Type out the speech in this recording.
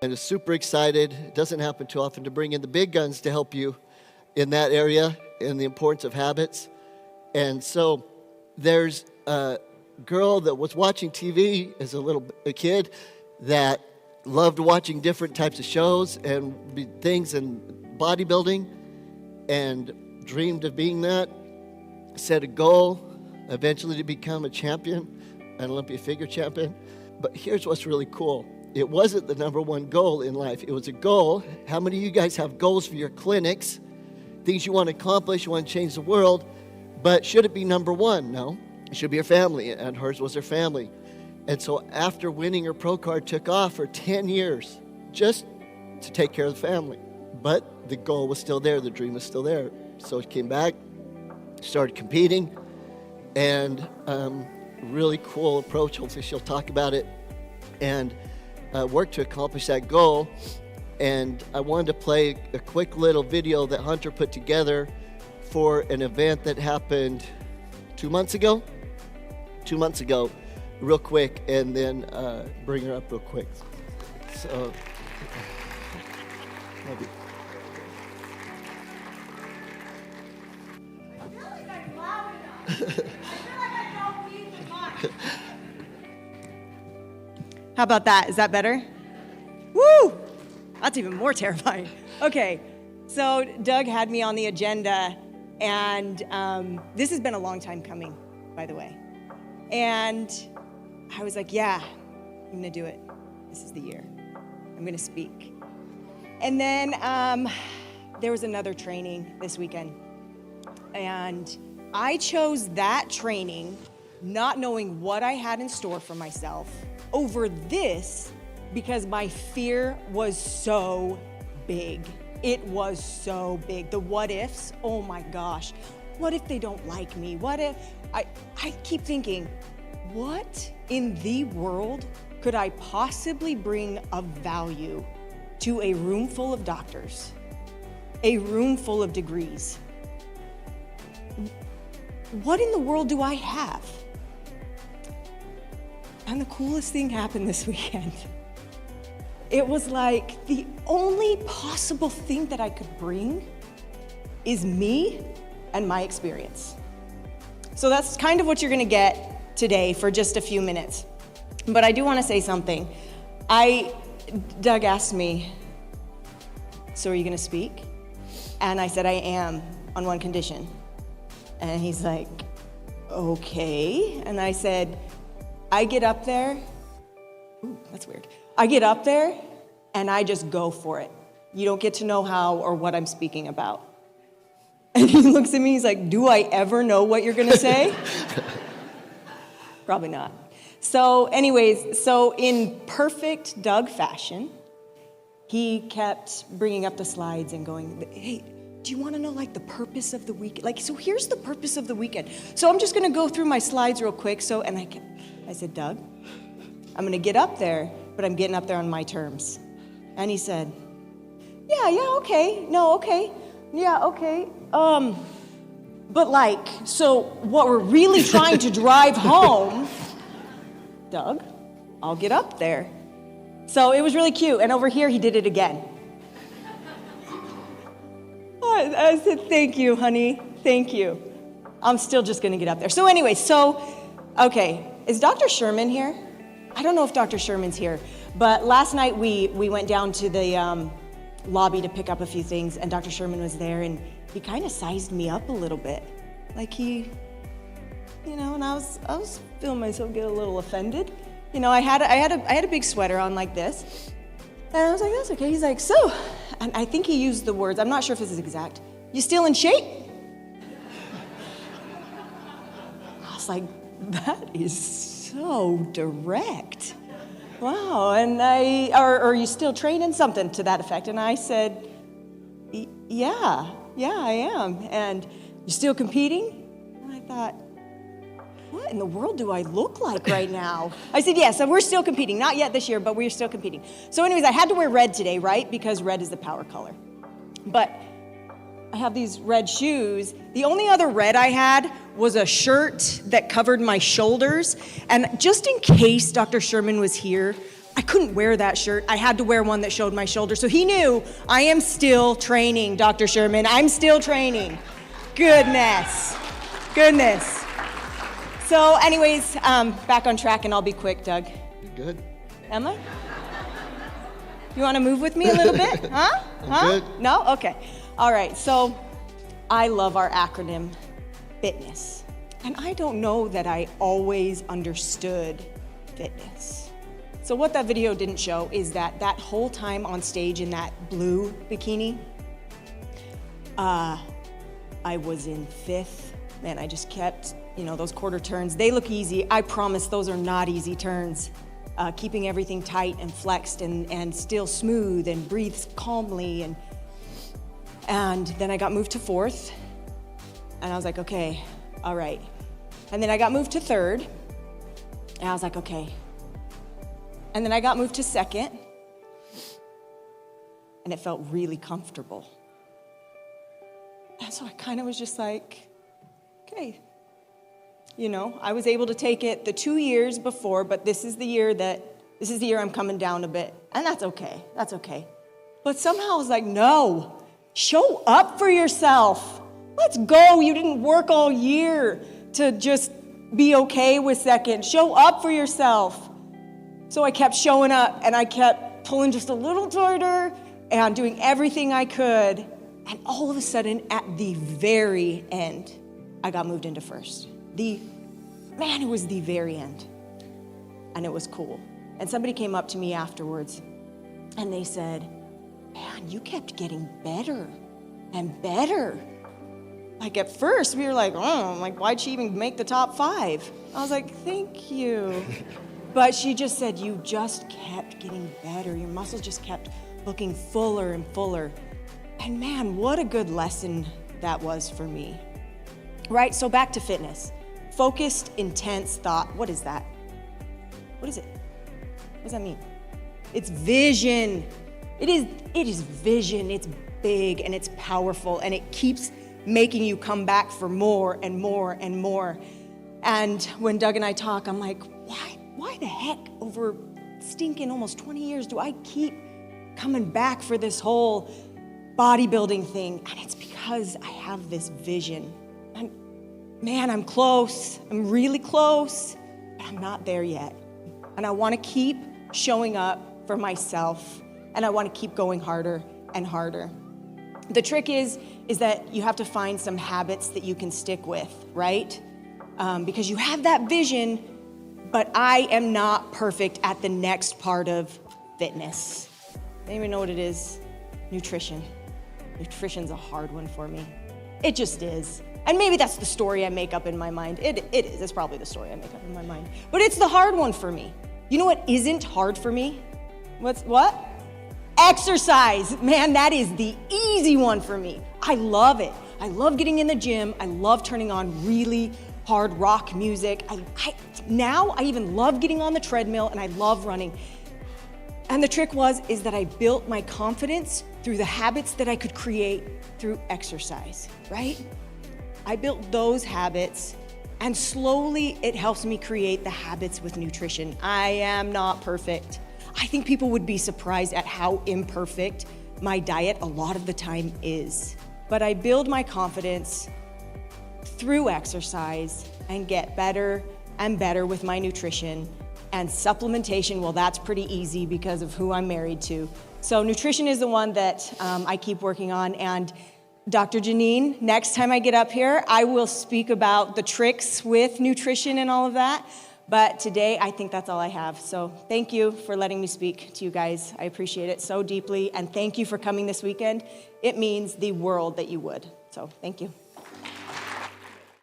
and is super excited. It doesn't happen too often to bring in the big guns to help you in that area and the importance of habits. And so there's a girl that was watching TV as a kid that loved watching different types of shows and things in bodybuilding and dreamed of being that, set a goal eventually to become a champion, an Olympian figure champion. But here's what's really cool. It wasn't the number one goal in life. It was a goal. How many of you guys have goals for your clinics? Things you want to accomplish, you want to change the world. But should it be number one? No. It should be your family, and hers was her family. And so after winning her pro card, took off for 10 years just to take care of the family. But the goal was still there. The dream was still there. So it came back, started competing, and really cool approach. Hopefully she'll talk about it, and worked to accomplish that goal. And I wanted to play a quick little video that Hunter put together for an event that happened 2 months ago, real quick, and then bring her up real quick. So, love you. I feel like I'm loud enough. I feel like I don't need the mic. How about that? Is that better? Woo! That's even more terrifying. Okay, so Doug had me on the agenda, and this has been a long time coming, by the way. And I was like, yeah, I'm gonna do it. This is the year. I'm gonna speak. And then there was another training this weekend. And I chose that training not knowing what I had in store for myself over this because my fear was so big. It was so big. The what ifs, oh my gosh. What if they don't like me? What if, I keep thinking, what in the world could I possibly bring of value to a room full of doctors, a room full of degrees? What in the world do I have? And the coolest thing happened this weekend. It was like the only possible thing that I could bring is me and my experience. So that's kind of what you're gonna get today for just a few minutes. But I do wanna say something. Doug asked me, so are you gonna speak? And I said, I am, on one condition. And he's like, okay. And I said, I get up there, ooh, that's weird. I get up there and I just go for it. You don't get to know how or what I'm speaking about. And he looks at me, he's like, do I ever know what you're gonna say? Probably not. So anyways, so in perfect Doug fashion, he kept bringing up the slides and going, hey, do you want to know like the purpose of the weekend? Like, so here's the purpose of the weekend. So I'm just going to go through my slides real quick. So, and I said, Doug, I'm going to get up there, but I'm getting up there on my terms. And he said, yeah, okay. No, okay. Yeah, okay. But like, so what we're really trying to drive home, Doug, I'll get up there. So it was really cute. And over here, he did it again. I said, thank you, honey. Thank you. I'm still just going to get up there. So anyway, okay. Is Dr. Sherman here? I don't know if Dr. Sherman's here. But last night we went down to the lobby to pick up a few things, and Dr. Sherman was there, and he kind of sized me up a little bit. Like he, and I was feeling myself get a little offended. I had a big sweater on like this. And I was like, that's okay. He's like, so, and I think he used the words, I'm not sure if this is exact, you still in shape? I was like, that is so direct. Wow, and are you still training? Something to that effect. And I said, yeah, I am. And you still competing? And I thought, what in the world do I look like right now? I said, yes, we're still competing. Not yet this year, but we're still competing. So anyways, I had to wear red today, right? Because red is the power color. But I have these red shoes. The only other red I had was a shirt that covered my shoulders. And just in case Dr. Sherman was here, I couldn't wear that shirt. I had to wear one that showed my shoulder. So he knew I am still training, Dr. Sherman. I'm still training. Goodness. So anyways, back on track, and I'll be quick, Doug. You're good. Am I? You want to move with me a little bit? Huh? I'm good. No? Okay. All right. So I love our acronym, fitness. And I don't know that I always understood fitness. So what that video didn't show is that whole time on stage in that blue bikini, I was in fifth. Man, I just kept, those quarter turns. They look easy. I promise those are not easy turns. Keeping everything tight and flexed and still smooth and breathe calmly. And then I got moved to fourth. And I was like, okay, all right. And then I got moved to third. And I was like, okay. And then I got moved to second. And it felt really comfortable. And so I kind of was just like, okay. I was able to take it the 2 years before, but this is the year I'm coming down a bit. And that's okay. But somehow I was like, no, show up for yourself. Let's go. You didn't work all year to just be okay with second. Show up for yourself. So I kept showing up, and I kept pulling just a little tighter and doing everything I could. And all of a sudden, at the very end, I got moved into first. It was the very end. And it was cool. And somebody came up to me afterwards, and they said, man, you kept getting better and better. Like at first, we were like, why'd she even make the top 5? I was like, thank you. But she just said, you just kept getting better. Your muscles just kept looking fuller and fuller. And man, what a good lesson that was for me. Right, so back to fitness. Focused, intense thought. What is that? What is it? What does that mean? It's vision. It is vision. It's big and it's powerful, and it keeps making you come back for more and more and more. And when Doug and I talk, I'm like, why the heck over stinking almost 20 years do I keep coming back for this whole bodybuilding thing? And it's because I have this vision. And man, I'm close. I'm really close, but I'm not there yet. And I want to keep showing up for myself, and I want to keep going harder and harder. The trick is that you have to find some habits that you can stick with, right? Because you have that vision, but I am not perfect at the next part of fitness. Anybody know what it is? Nutrition. Nutrition's a hard one for me. It just is. And maybe that's the story I make up in my mind. It is. It's probably the story I make up in my mind. But it's the hard one for me. You know what isn't hard for me? What? Exercise. Man, that is the easy one for me. I love it. I love getting in the gym. I love turning on really hard rock music. Now I even love getting on the treadmill, and I love running. And the trick is that I built my confidence through the habits that I could create through exercise, right? I built those habits, and slowly it helps me create the habits with nutrition. I am not perfect. I think people would be surprised at how imperfect my diet a lot of the time is. But I build my confidence through exercise and get better and better with my nutrition. And supplementation, well, that's pretty easy because of who I'm married to. So nutrition is the one that I keep working on. And Dr. Janine, next time I get up here, I will speak about the tricks with nutrition and all of that. But today, I think that's all I have. So thank you for letting me speak to you guys. I appreciate it so deeply. And thank you for coming this weekend. It means the world that you would. So thank you.